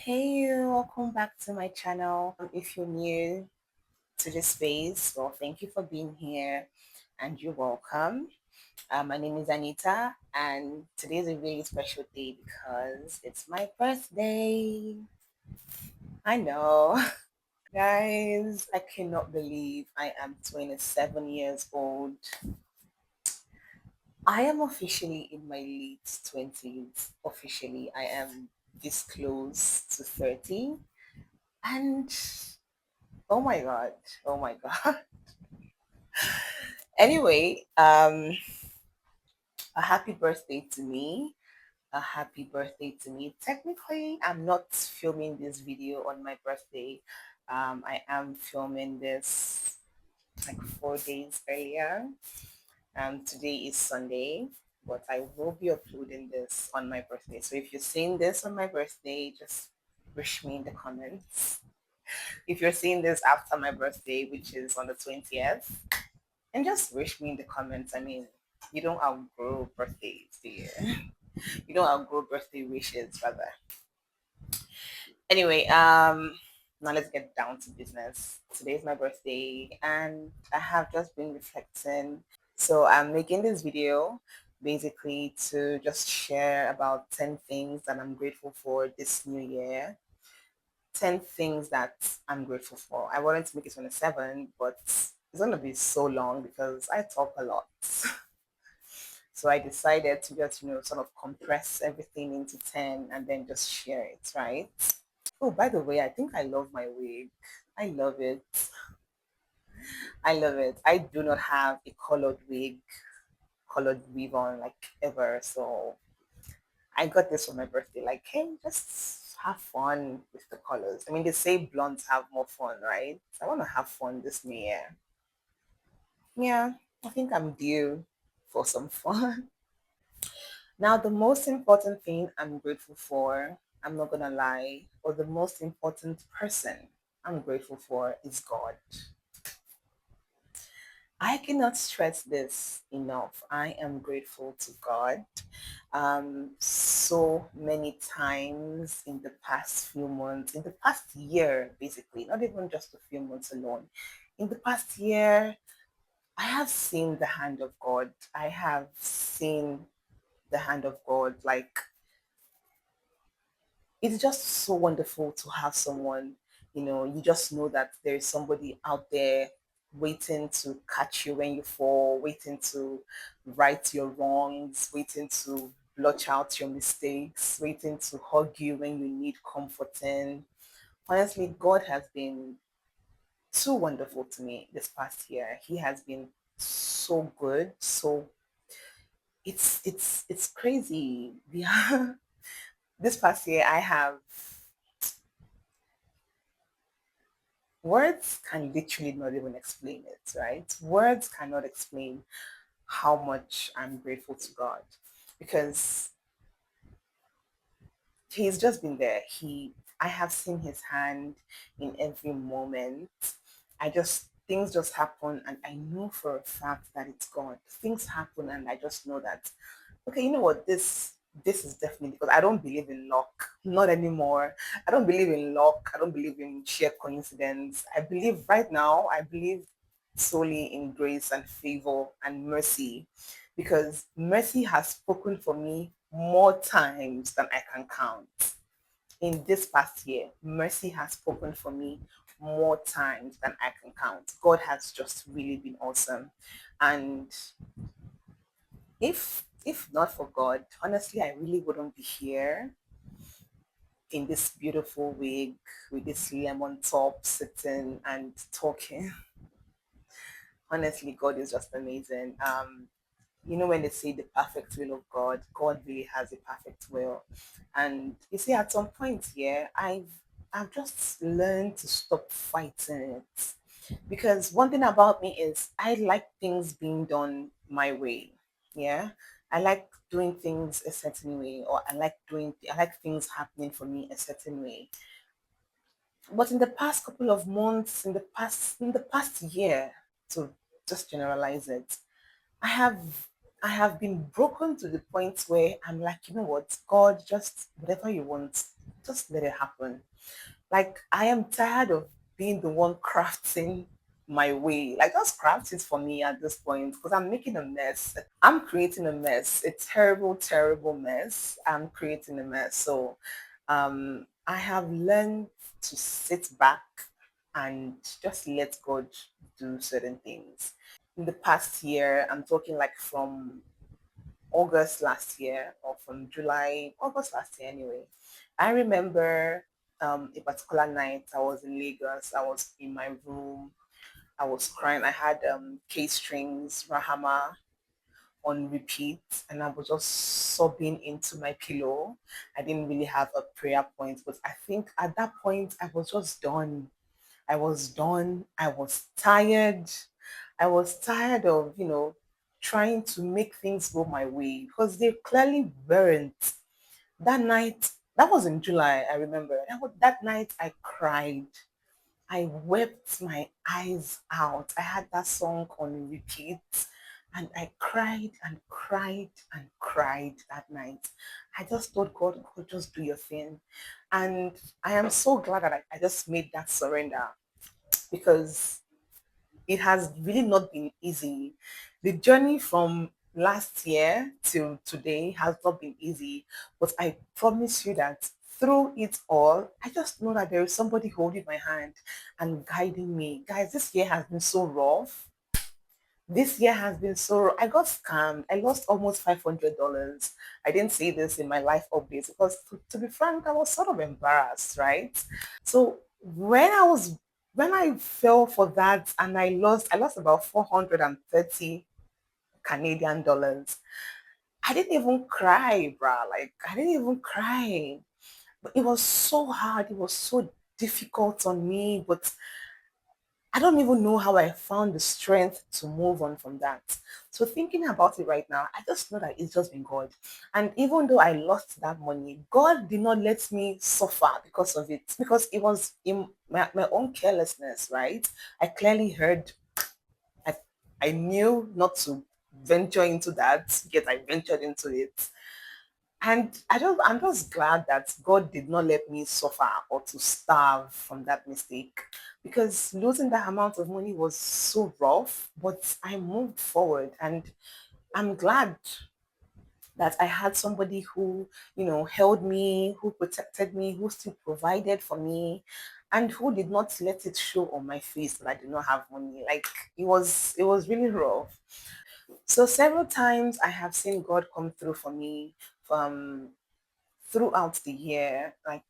Hey, welcome back to my channel. If you're new to this space, well, thank you for being here and you're welcome. My name is Anita, and today is a really special day because it's my birthday. I know. Guys, I cannot believe I am 27 years old. I am officially in my late 20s. Officially, I am this close to 30. And oh my god. Oh my god. Anyway, a happy birthday to me. A happy birthday to me. Technically, I'm not filming this video on my birthday. I am filming this like 4 days earlier. Today is Sunday, but I will be uploading this on my birthday. So if you're seeing this on my birthday, just wish me in the comments. If you're seeing this after my birthday, which is on the 20th, and just wish me in the comments. I mean, you don't outgrow birthdays, do you? You don't outgrow birthday wishes, rather. Anyway, now let's get down to business. Today's my birthday, and I have just been reflecting. So I'm making this video basically to just share about 10 things that I'm grateful for this new year. 10 things that I'm grateful for. I wanted to make it 27, but it's going to be so long because I talk a lot. So I decided to just, sort of compress everything into 10 and then just share it, right? Oh, by the way, I think I love my wig. I love it. I love it. I do not have a colored wig, colored weave on like ever. So I got this for my birthday. Like, hey, just have fun with the colors. I mean, they say blondes have more fun, right? I want to have fun this new year. Yeah, I think I'm due for some fun. Now, the most important thing I'm grateful for, I'm not gonna lie, or the most important person I'm grateful for is God. I cannot stress this enough. I am grateful to God. So many times in the past few months, in the past year, basically, not even just a few months alone. In the past year, I have seen the hand of God. I have seen the hand of God. Like, it's just so wonderful to have someone, you just know that there is somebody out there waiting to catch you when you fall, waiting to right your wrongs, waiting to blotch out your mistakes, waiting to hug you when you need comforting. Honestly, God has been too wonderful to me this past year. He has been so good. So it's crazy. Yeah. This past year I have words can literally not even explain it, right? Words cannot explain how much I'm grateful to God because He's just been there. I have seen His hand in every moment. Things just happen, and I know for a fact that it's God. Things happen, and I just know that, okay, you know what, this is definitely because I don't believe in luck, not anymore. I don't believe in luck. I don't believe in sheer coincidence. I believe right now, I believe solely in grace and favor and mercy because mercy has spoken for me more times than I can count. In this past year, mercy has spoken for me more times than I can count. God has just really been awesome. And if not for God, honestly, I really wouldn't be here in this beautiful wig with this lemon top sitting and talking. Honestly, God is just amazing. When they say the perfect will of God, God really has a perfect will. And you see, at some point here, I've just learned to stop fighting it. Because one thing about me is I like things being done my way. Yeah. I like doing things a certain way, or I like things happening for me a certain way. But in the past couple of months, in the past year, to just generalize it, I have I have been broken to the point where I'm like, you know what, God, just whatever you want. just let it happen. Like, I am tired of being the one crafting my way. Like, just craft it for me at this point because I'm making a mess. I'm creating a mess. A terrible, terrible mess. I'm creating a mess. So I have learned to sit back and just let God do certain things. In the past year, I'm talking like from August last year or from August last year anyway. I remember a particular night I was in Lagos. I was in my room. I was crying. I had K strings, Rahama on repeat, and I was just sobbing into my pillow. I didn't really have a prayer point, but I think at that point I was just done. I was done. I was tired. I was tired of, trying to make things go my way because they clearly weren't. That night, that was in July, I remember. That night I cried. I wept my eyes out. I had that song on repeat and I cried and cried and cried that night. I just thought, God, just do your thing. And I am so glad that I just made that surrender because it has really not been easy. The journey from last year till today has not been easy, but I promise you that through it all, I just know that there is somebody holding my hand and guiding me. Guys, this year has been so rough. This year has been so rough. I got scammed. I lost almost $500. I didn't say this in my life updates because, to be frank, I was sort of embarrassed, right? So when I fell for that and I lost about 430 Canadian dollars. I didn't even cry, bruh. Like, I didn't even cry. But it was so hard. It was so difficult on me. But I don't even know how I found the strength to move on from that. So thinking about it right now, I just know that it's just been God. And even though I lost that money, God did not let me suffer because of it. Because it was in my own carelessness, right? I clearly heard, I, I knew not to venture into that, yet I ventured into it. And I'm just glad that God did not let me suffer or to starve from that mistake because losing that amount of money was so rough, but I moved forward and I'm glad that I had somebody who, held me, who protected me, who still provided for me, and who did not let it show on my face that I did not have money. Like, it was really rough. So several times I have seen God come through for me from throughout the year, like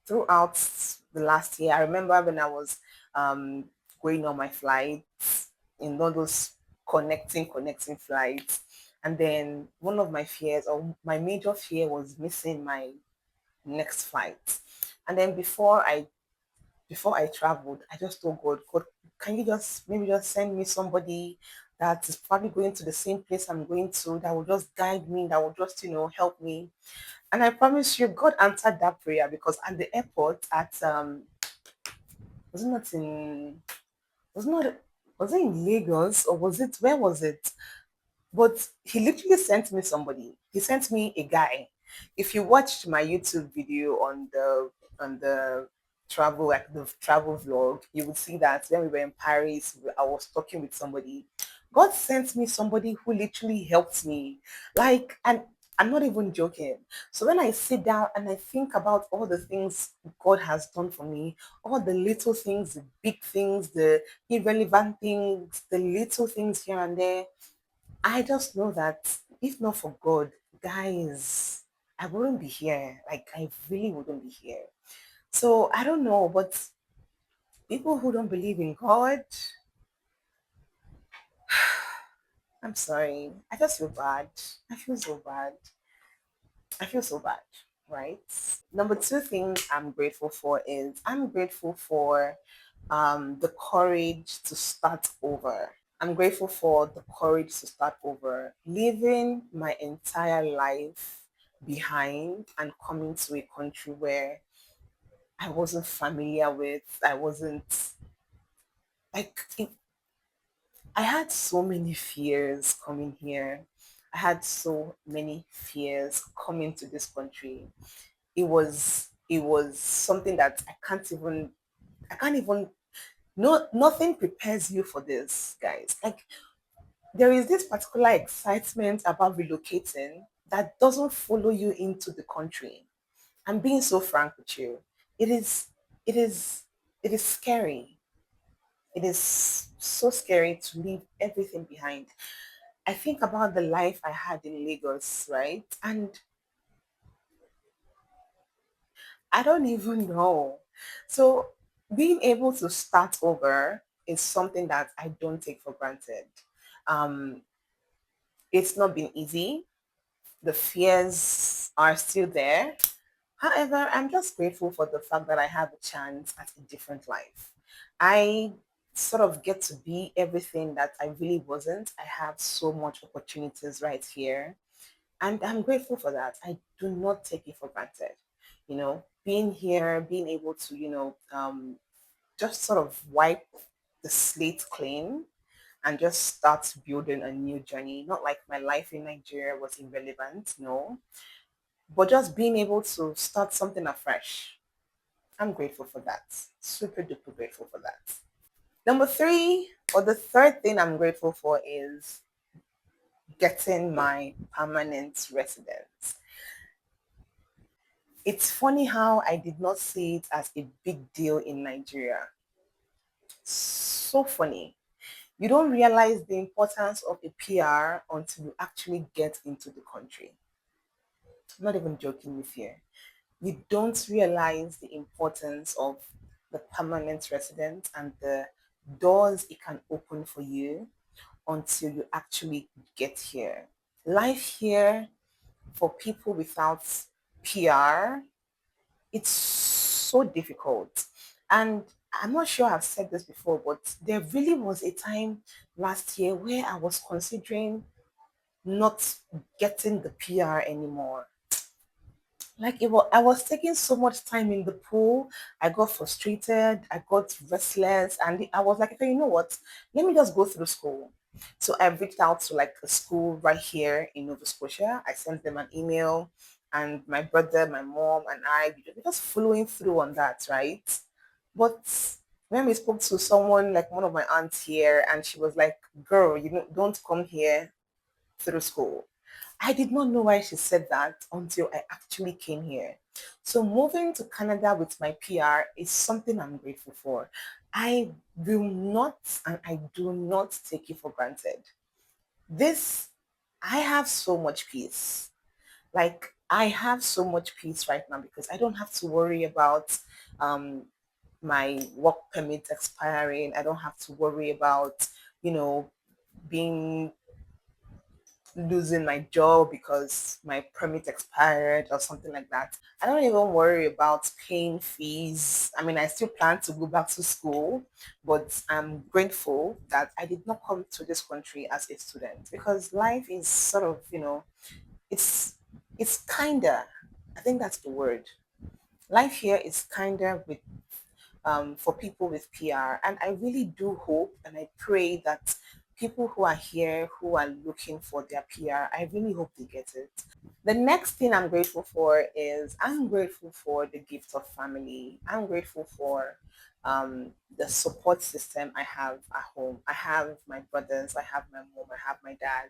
throughout the last year. I remember when I was um, going on my flights, in all those connecting flights. And then one of my fears or my major fear was missing my next flight. And then before I traveled, I just told God, can you just maybe just send me somebody that is probably going to the same place I'm going to, that will just guide me, that will just, help me. And I promise you, God answered that prayer because at the airport at was it not in was it not was it in Lagos or was it where was it? But he literally sent me somebody. He sent me a guy. If you watched my YouTube video on the travel vlog, you would see that when we were in Paris, I was talking with somebody. God sent me somebody who literally helped me. Like, and I'm not even joking. So when I sit down and I think about all the things God has done for me, all the little things, the big things, the irrelevant things, the little things here and there, I just know that if not for God, guys, I wouldn't be here. Like, I really wouldn't be here. So I don't know, but people who don't believe in God, I'm sorry. I just feel bad. I feel so bad. I feel so bad, right? Number two thing I'm grateful for is I'm grateful for the courage to start over. I'm grateful for the courage to start over, leaving my entire life behind and coming to a country where I wasn't familiar with. I wasn't like I had so many fears coming here. I had so many fears coming to this country. it was something that I can't even, no, nothing prepares you for this, guys. Like, there is this particular excitement about relocating that doesn't follow you into the country. I'm being so frank with you. It is, it is, it is scary. It is so scary to leave everything behind. I think about the life I had in Lagos, right? And I don't even know. So being able to start over is something that I don't take for granted. Um, it's not been easy. The fears are still there. However, I'm just grateful for the fact that I have a chance at a different life. I sort of get to be everything that I really wasn't. I have so much opportunities right here. And I'm grateful for that. I do not take it for granted. Being here, being able to, just sort of wipe the slate clean and just start building a new journey. Not like my life in Nigeria was irrelevant, no, but just being able to start something afresh. I'm grateful for that. Super duper grateful for that. Number three, or the third thing I'm grateful for is getting my permanent residence. It's funny how I did not see it as a big deal in Nigeria. So funny. You don't realize the importance of a PR until you actually get into the country. I'm not even joking with you. You don't realize the importance of the permanent resident and the doors it can open for you until you actually get here. Life here for people without PR, it's so difficult. And I'm not sure I've said this before, but there really was a time last year where I was considering not getting the PR anymore. Like I was taking so much time in the pool. I got frustrated. I got restless, and I was like, okay, you know what? Let me just go through school. So I reached out to like a school right here in Nova Scotia. I sent them an email, and my brother, my mom, and I we were just following through on that, right? But when we spoke to someone like one of my aunts here, and she was like, "Girl, don't come here through school." I did not know why she said that until I actually came here. So moving to Canada with my PR is something I'm grateful for. I will not and I do not take it for granted. This, I have so much peace. Like I have so much peace right now because I don't have to worry about um, my work permit expiring. I don't have to worry about, you know, being losing my job because my permit expired or something like that. I don't even worry about paying fees. I mean, I still plan to go back to school, but I'm grateful that I did not come to this country as a student because life is sort of, it's it's kinder. I think that's the word. Life here is kinder with for people with PR. And I really do hope and I pray that people who are here who are looking for their PR, I really hope they get it. The next thing I'm grateful for is I'm grateful for the gift of family. I'm grateful for the support system I have at home. I have my brothers, I have my mom, I have my dad.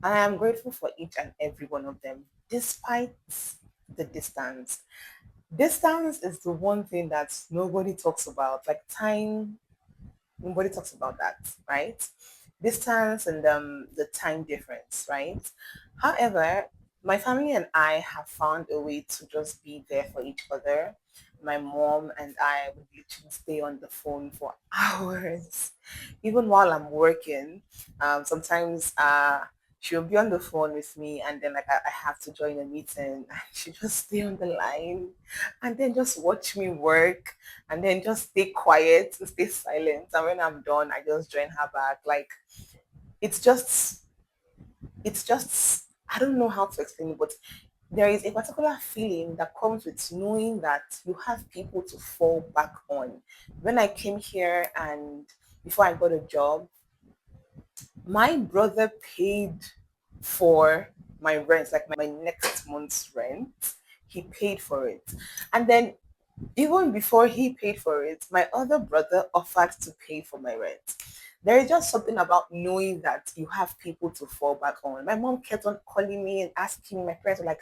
And I am grateful for each and every one of them, despite the distance. Distance is the one thing that nobody talks about. Like time, nobody talks about that, right? Distance and the time difference, right? However, my family and I have found a way to just be there for each other. My mom and I would literally stay on the phone for hours, even while I'm working. Sometimes she'll be on the phone with me, and then like I have to join a meeting, and she just stay on the line, and then just watch me work, and then just stay quiet and stay silent. And when I'm done, I just join her back. Like it's just it's just I don't know how to explain it, but there is a particular feeling that comes with knowing that you have people to fall back on. When I came here and before I got a job, my brother paid for my rent, like my next month's rent. he paid for it. And then even before he paid for it, my other brother offered to pay for my rent. There is just something about knowing that you have people to fall back on. My mom kept on calling me and asking. My parents were like,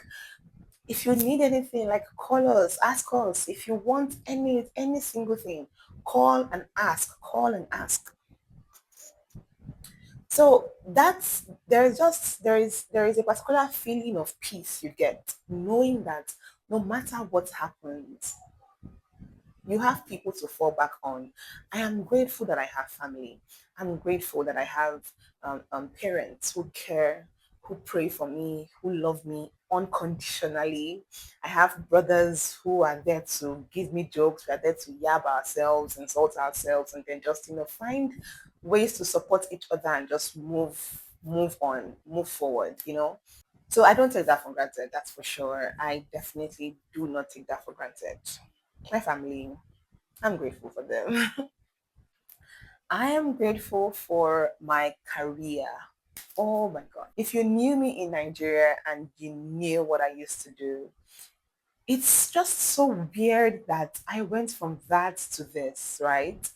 if you need anything, like call us, ask us. If you want any single thing, call and ask, call and ask. So that's there is a particular feeling of peace you get knowing that no matter what happens, you have people to fall back on. I am grateful that I have family. I'm grateful that I have parents who care, who pray for me, who love me unconditionally. I have brothers who are there to give me jokes. We are there to yab ourselves, insult ourselves, and then just find ways to support each other and just move on, move forward. So I don't take that for granted, that's for sure. I definitely do not take that for granted. My family, I'm grateful for them. I am grateful for my career. Oh my God. If you knew me in Nigeria and you knew what I used to do, it's just so weird that I went from that to this, right?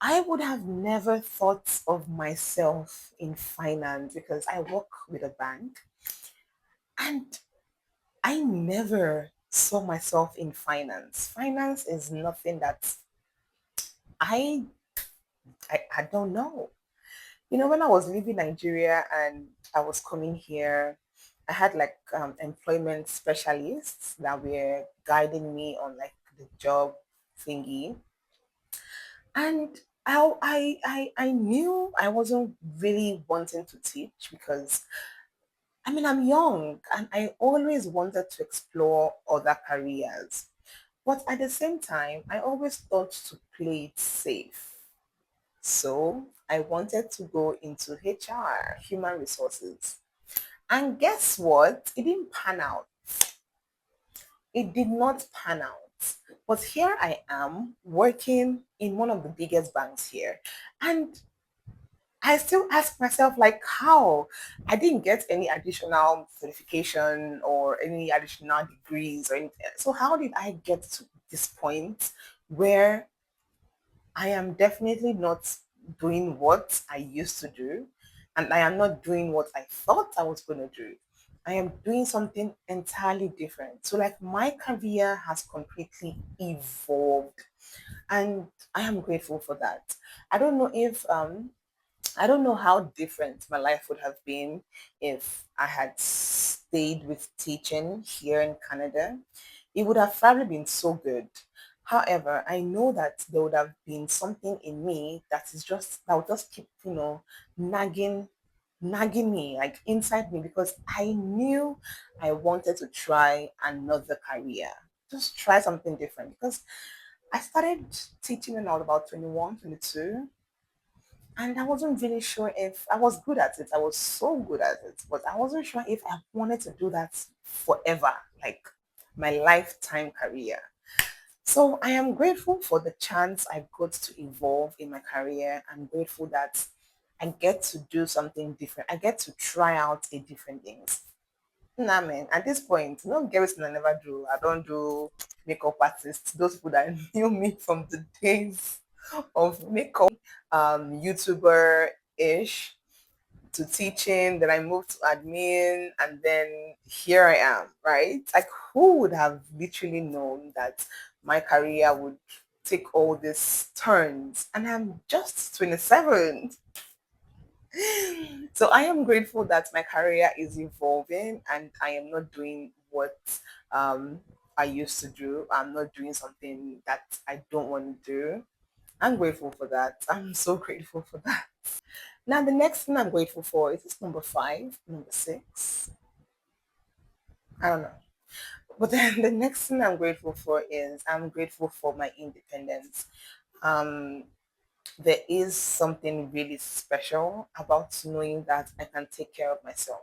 I would have never thought of myself in finance because I work with a bank and I never saw myself in finance. Finance is nothing that I I don't know. When I was leaving Nigeria and I was coming here, I had like employment specialists that were guiding me on like the job thingy. And I knew I wasn't really wanting to teach because I'm young and I always wanted to explore other careers. But at the same time, I always thought to play it safe. So I wanted to go into HR, human resources. And guess what? It didn't pan out. It did not pan out. But here I am working in one of the biggest banks here. And I still ask myself, like, how? I didn't get any additional certification or any additional degrees or anything. So how did I get to this point where I am definitely not doing what I used to do, and I am not doing what I thought I was going to do. I am doing something entirely different. So, like, my career has completely evolved, and I am grateful for that. I don't know if I don't know how different my life would have been if I had stayed with teaching here in Canada. It would have probably been so good. However, I know that there would have been something in me that would just keep, nagging nagging me like inside me because I knew I wanted to try another career. Just try something different because I started teaching when I was about 21, 22. And I wasn't really sure if I was good at it. I was so good at it, but I wasn't sure if I wanted to do that forever, like my lifetime career. So I am grateful for the chance I got to evolve in my career. I'm grateful that I get to do something different. I get to try out a different things. Nah, man. At this point, no girls I never do. I don't do makeup artists. Those people that knew me from the days of makeup, YouTuber ish to teaching. Then I moved to admin, and then here I am. Right? Like, who would have literally known that my career would take all these turns? And I'm just 27. So I am grateful that my career is evolving and I am not doing what um, I used to do. I'm not doing something that I don't want to do. I'm grateful for that. I'm so grateful for that. Now, the next thing I'm grateful for is this number five, number six. I don't know. But then the next thing I'm grateful for is I'm grateful for my independence. Um, there is something really special about knowing that I can take care of myself.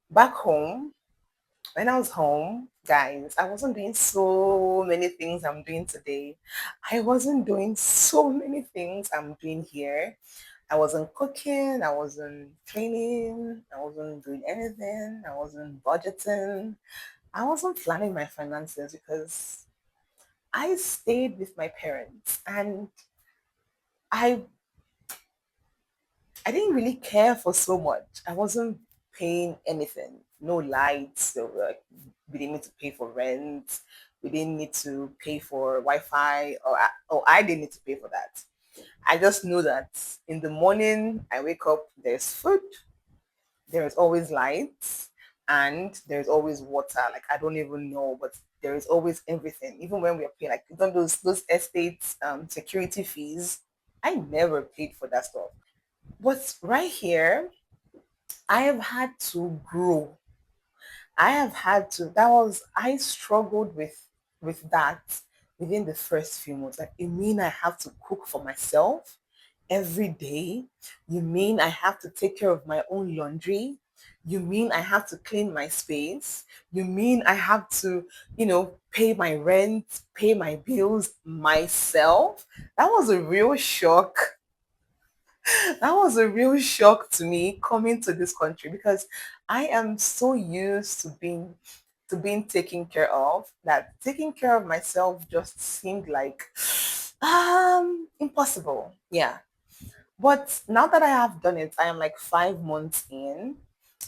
Back home, when I was home, guys, I wasn't doing so many things I'm doing today. I wasn't doing so many things I'm doing here. I wasn't cooking, I wasn't cleaning, I wasn't doing anything, I wasn't budgeting, I wasn't planning my finances because I stayed with my parents and I I didn't really care for so much. I wasn't paying anything. No lights. So we didn't need to pay for rent. We didn't need to pay for Wi-Fi, or I didn't need to pay for that. I just knew that in the morning I wake up, there's food, there is always lights, and there's always water. Like I don't even know, but there is always everything. Even when we are paying, like even those estates security fees, I never paid for that stuff. But right here, I have had to grow. I have had to. That was I struggled with that within the first few months. Like, you mean I have to cook for myself every day? You mean I have to take care of my own laundry? You mean I have to clean my space? You mean I have to, pay my rent, pay my bills myself? That was a real shock. That was a real shock to me coming to this country because I am so used to being taken care of that taking care of myself just seemed like impossible. Yeah. But now that I have done it, I am like 5 months in,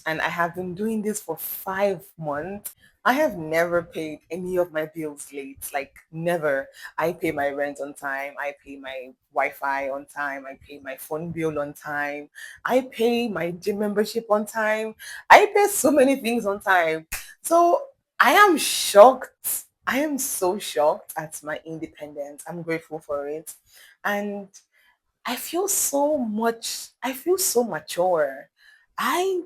and I have been doing this for 5 months. I have never paid any of my bills late, like never. I pay my rent on time. I pay my Wi-Fi on time. I pay my phone bill on time. I pay my gym membership on time. I pay so many things on time. So I am shocked. I am so shocked at my independence. I'm grateful for it. And I feel so mature. I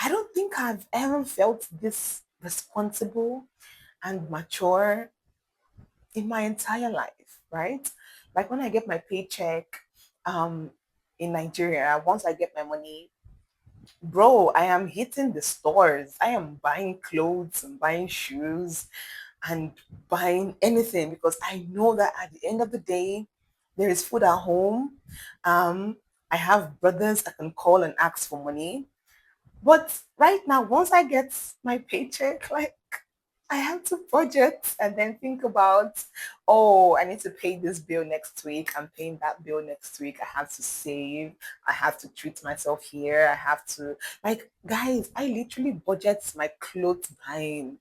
I don't think I've ever felt this responsible and mature in my entire life, right? Like when I get my paycheck um in Nigeria, once I get my money, bro, I am hitting the stores. I am buying clothes and buying shoes and buying anything because I know that at the end of the day, there is food at home. Um, I have brothers I can call and ask for money. But right now, once I get my paycheck, like I have to budget and then think about, oh, I need to pay this bill next week. I'm paying that bill next week. I have to save. I have to treat myself here. I have to, like, guys, I literally budget my clothes buying.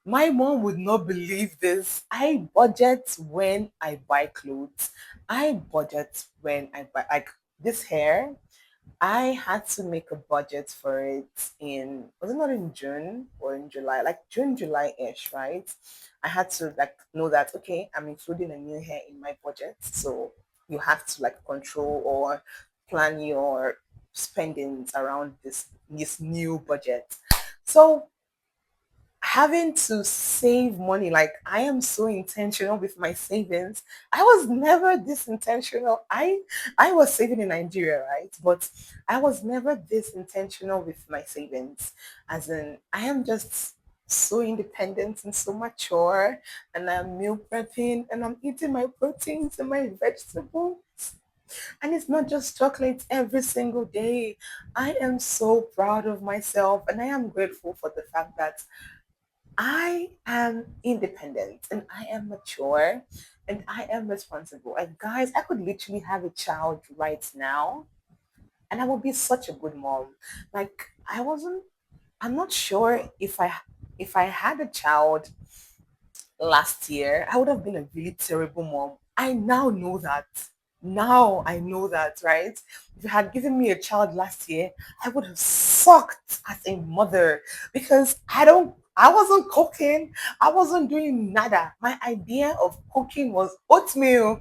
My mom would not believe this. I budget when I buy clothes. I budget when I buy, like, this hair. I had to make a budget for it was it not in June or in July? Like June, July-ish, right? I had to like know that, okay, I'm including a new hair in my budget. So you have to like control or plan your spendings around this new budget. So having to save money, like I am so intentional with my savings. I was never this intentional. I was saving in Nigeria, right? But I was never this intentional with my savings. As in, I am just so independent and so mature, and I'm meal prepping and I'm eating my proteins and my vegetables. And it's not just chocolate every single day. I am so proud of myself, and I am grateful for the fact that I am independent and I am mature and I am responsible. And guys, I could literally have a child right now and I would be such a good mom. Like I'm not sure if I had a child last year, I would have been a really terrible mom. I now know that. Now I know that, right? If you had given me a child last year, I would have sucked as a mother because I wasn't cooking. I wasn't doing nada. My idea of cooking was oatmeal.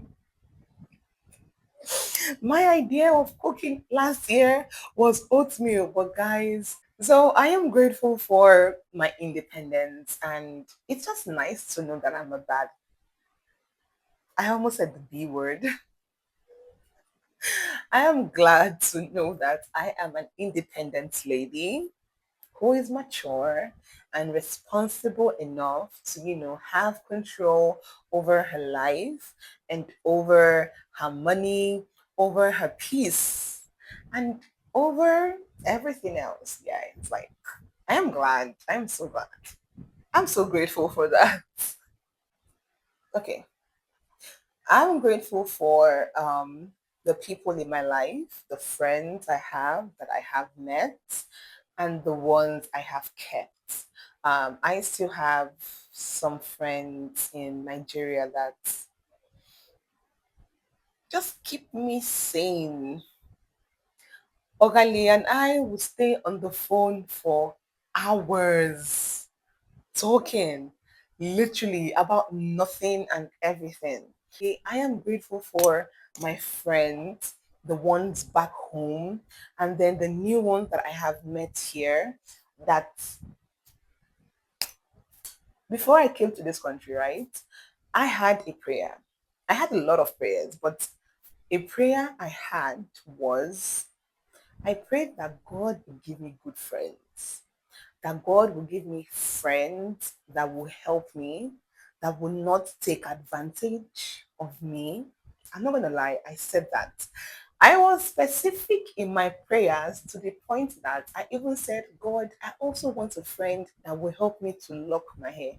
My idea of cooking last year was oatmeal, but guys, so I am grateful for my independence and it's just nice to know that I'm a bad. I almost said the B word. I am glad to know that I am an independent lady who is mature and responsible enough to, have control over her life and over her money, over her peace, and over everything else. Yeah, it's like I am glad. I am so glad. I'm so grateful for that. Okay. I'm grateful for the people in my life, the friends I have that I have met, and the ones I have kept. I still have some friends in Nigeria that just keep me sane. Ogali and I would stay on the phone for hours talking literally about nothing and everything. I am grateful for my friends, the ones back home, and then the new ones that I have met here. That before I came to this country, right, I had a prayer. I had a lot of prayers, but a prayer I had was I prayed that God would give me good friends, that God will give me friends that will help me, that will not take advantage of me. I'm not going to lie, I said that. I was specific in my prayers to the point that I even said, God, I also want a friend that will help me to lock my hair.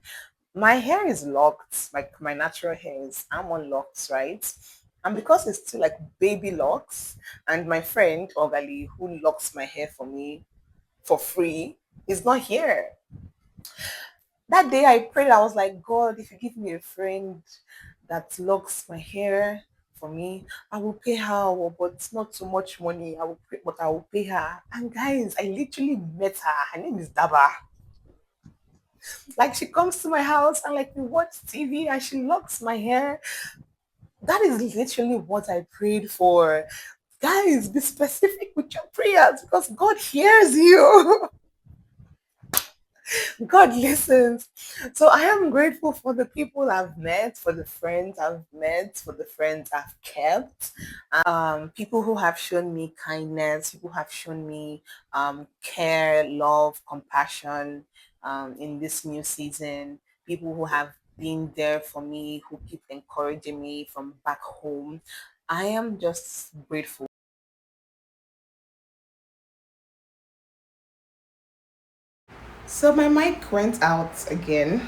My hair is locked, like my natural hair is, I'm on locks, right? And because it's still like baby locks, and my friend Ogali, who locks my hair for me for free, is not here. That day I prayed, I was like, God, if you give me a friend that locks my hair for me, I will pay her, oh, but not too much money. I will pay, but I will pay her. And guys, I literally met her. Her name is Daba. Like she comes to my house and like we watch TV and she locks my hair. That is literally what I prayed for. Guys, be specific with your prayers because God hears you. God listens. So I am grateful for the people I've met, for the friends I've met, for the friends I've kept. People who have shown me kindness, people who have shown me care, love, compassion in this new season. People who have been there for me, who keep encouraging me from back home. I am just grateful. So my mic went out again.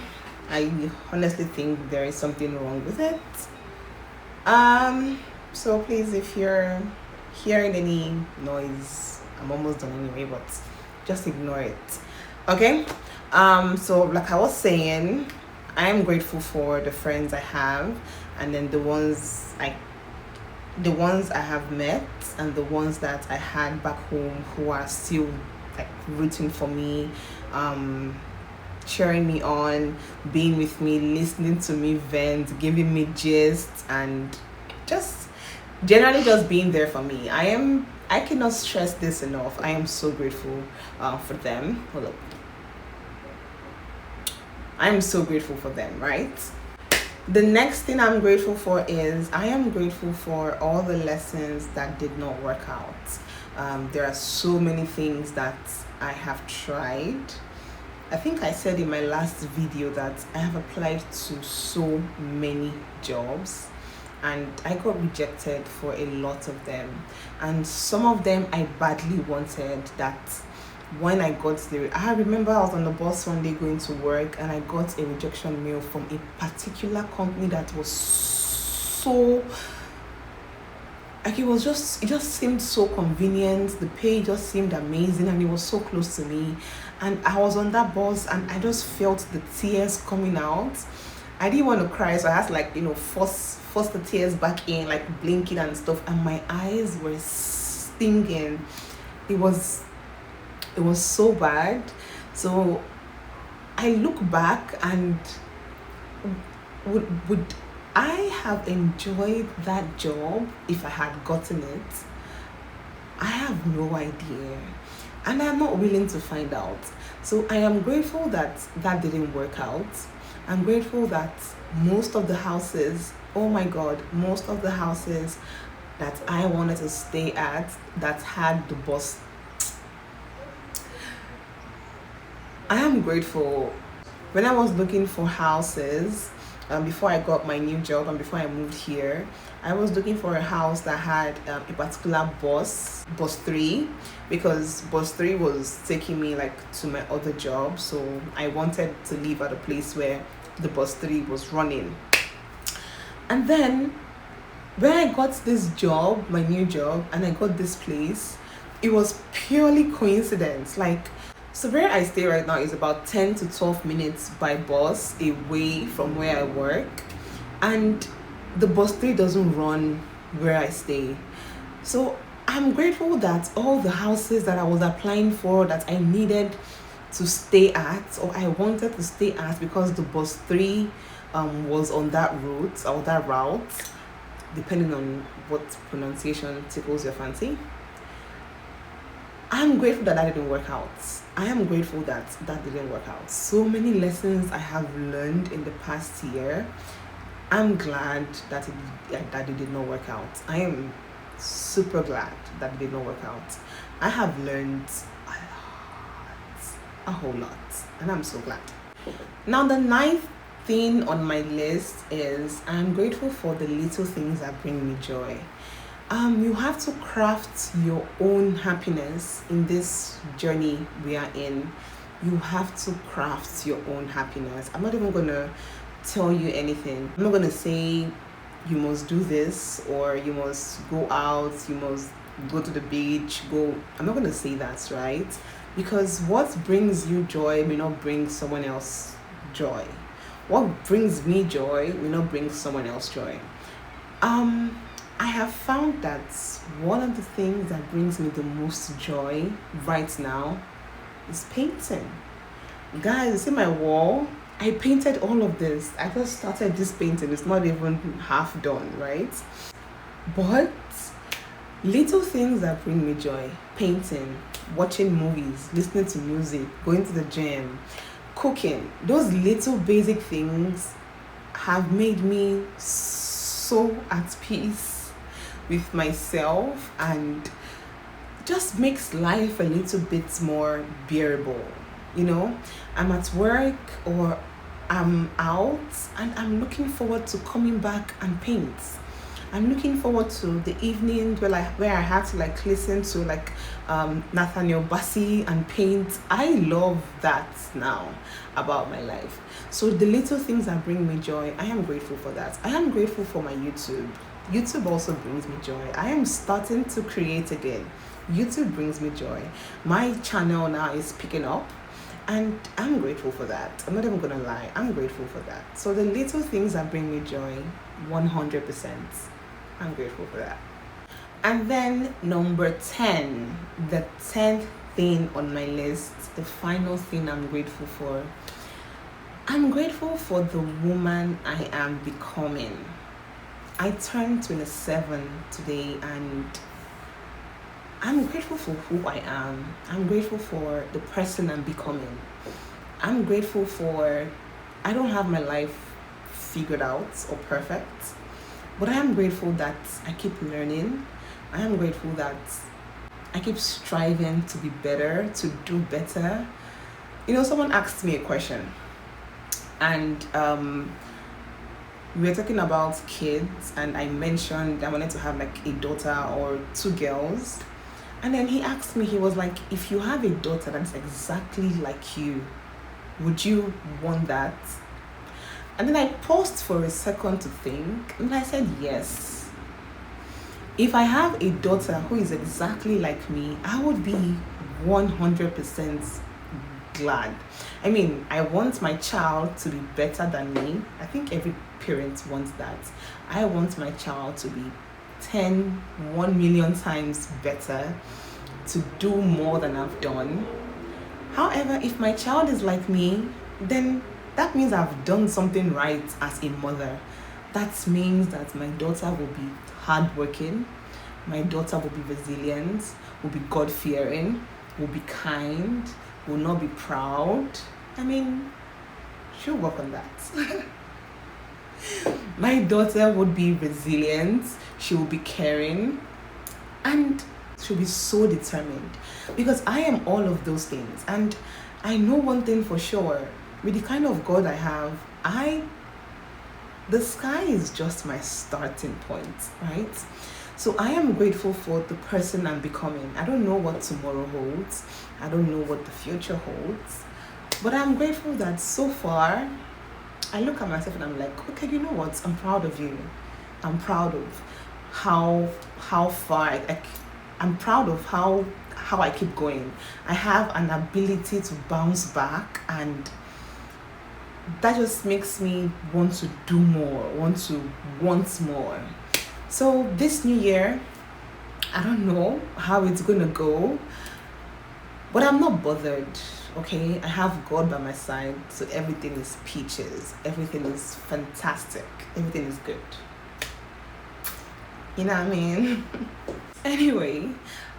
I honestly think there is something wrong with it. Um, so please, if you're hearing any noise, I'm almost done anyway, but just ignore it. Okay? So like I was saying, I am grateful for the friends I have and then the ones I have met and the ones that I had back home who are still like rooting for me, um, cheering me on, being with me, listening to me vent, giving me gist, and just generally just being there for me. I cannot stress this enough. I am so grateful for them. Hold up. I am so grateful for them, right? The next thing I'm grateful for is I am grateful for all the lessons that did not work out. There are so many things that I have tried. I think I said in my last video that I have applied to so many jobs and I got rejected for a lot of them. And some of them I badly wanted that when I got there, I remember I was on the bus one day going to work and I got a rejection mail from a particular company that was so like it just seemed so convenient, the pay just seemed amazing and it was so close to me, and I was on that bus and I just felt the tears coming out. I didn't want to cry, so I had to like force the tears back in, like blinking and stuff, and my eyes were stinging. It was it was so bad. So I look back and would I have enjoyed that job if I had gotten it? I have no idea. And I'm not willing to find out. So I am grateful that that didn't work out. I'm grateful that most of the houses, oh my God, most of the houses that I wanted to stay at that had the bus, I am grateful. When I was looking for houses, before I got my new job and before I moved here, I was looking for a house that had a particular bus 3, because bus 3 was taking me like to my other job. So I wanted to live at a place where the bus 3 was running. And then when I got this job, my new job, and I got this place, it was purely coincidence. Like, so where I stay right now is about 10 to 12 minutes by bus away from where I work. And the bus 3 doesn't run where I stay. So I'm grateful that all the houses that I was applying for, that I needed to stay at, or I wanted to stay at, because the bus 3 was on that route, or that route, depending on what pronunciation tickles your fancy. I'm grateful that didn't work out. I am grateful that didn't work out. So many lessons I have learned in the past year. I'm glad that it did not work out. I am super glad that it did not work out. I have learned a whole lot, and I'm so glad. Now, the 9th thing on my list is I'm grateful for the little things that bring me joy. You have to craft your own happiness in this journey we are in. You have to craft your own happiness. I'm not even gonna tell you anything. I'm not gonna say you must do this, or you must go out, you must go to the beach, I'm not gonna say that, right? Because what brings you joy may not bring someone else joy. What brings me joy will not bring someone else joy. I have found that one of the things that brings me the most joy right now is painting. Guys, you see my wall? I painted all of this. I just started this painting. It's not even half done, right? But little things that bring me joy: painting, watching movies, listening to music, going to the gym, cooking. Those little basic things have made me so at peace with myself, and just makes life a little bit more bearable. I'm at work or I'm out, and I'm looking forward to coming back and paint. I'm looking forward to the evenings where I had to listen to Nathaniel Bassey and paint. I love that now about my life. So the little things that bring me joy, I am grateful for that. I am grateful for my YouTube. YouTube also brings me joy. I am starting to create again. YouTube brings me joy. My channel now is picking up, and I'm grateful for that. I'm not even gonna lie, I'm grateful for that. So the little things that bring me joy, 100%, I'm grateful for that. And then number 10, the 10th thing on my list, the final thing I'm grateful for. I'm grateful for the woman I am becoming. I turned 27 today, and I'm grateful for who I am. I'm grateful for the person I'm becoming. I'm grateful for, I don't have my life figured out or perfect, but I am grateful that I keep learning. I am grateful that I keep striving to be better, to do better. Someone asked me a question, and we were talking about kids, and I mentioned I wanted to have a daughter or 2 girls. And then he asked me, he was like, if you have a daughter that's exactly like you, would you want that? And then I paused for a second to think, and I said yes. If I have a daughter who is exactly like me, I would be 100% glad. I want my child to be better than me. I think every parent wants that. I want my child to be 1 million times better, to do more than I've done. However, if my child is like me, then that means I've done something right as a mother. That means that my daughter will be hardworking, my daughter will be resilient, will be God-fearing, will be kind, will not be proud. She'll work on that. My daughter would be resilient, she will be caring, and she'll be so determined, because I am all of those things. And I know one thing for sure: with the kind of God I have, I the sky is just my starting point, right? So I am grateful for the person I'm becoming. I don't know what tomorrow holds. I don't know what the future holds. But I'm grateful that so far I look at myself and I'm like, okay, you know what? I'm proud of you. I'm proud of how far I'm proud of how I keep going. I have an ability to bounce back, and that just makes me want to do more, want more. So this new year, I don't know how it's gonna go, but I'm not bothered. Okay, I have God by my side, so everything is peaches, everything is fantastic, everything is good. You know what I mean? Anyway,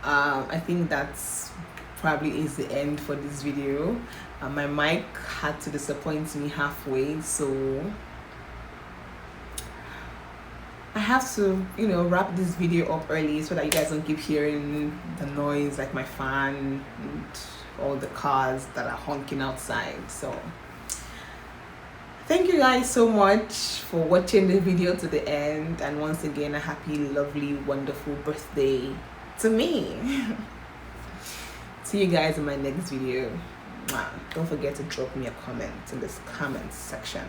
I think that's probably is the end for this video. My mic had to disappoint me halfway, so I have to, wrap this video up early so that you guys don't keep hearing the noise, like my fan and all the cars that are honking outside. So thank you guys so much for watching the video to the end, and once again, a happy, lovely, wonderful birthday to me. See you guys in my next video. Don't forget to drop me a comment in this comment section.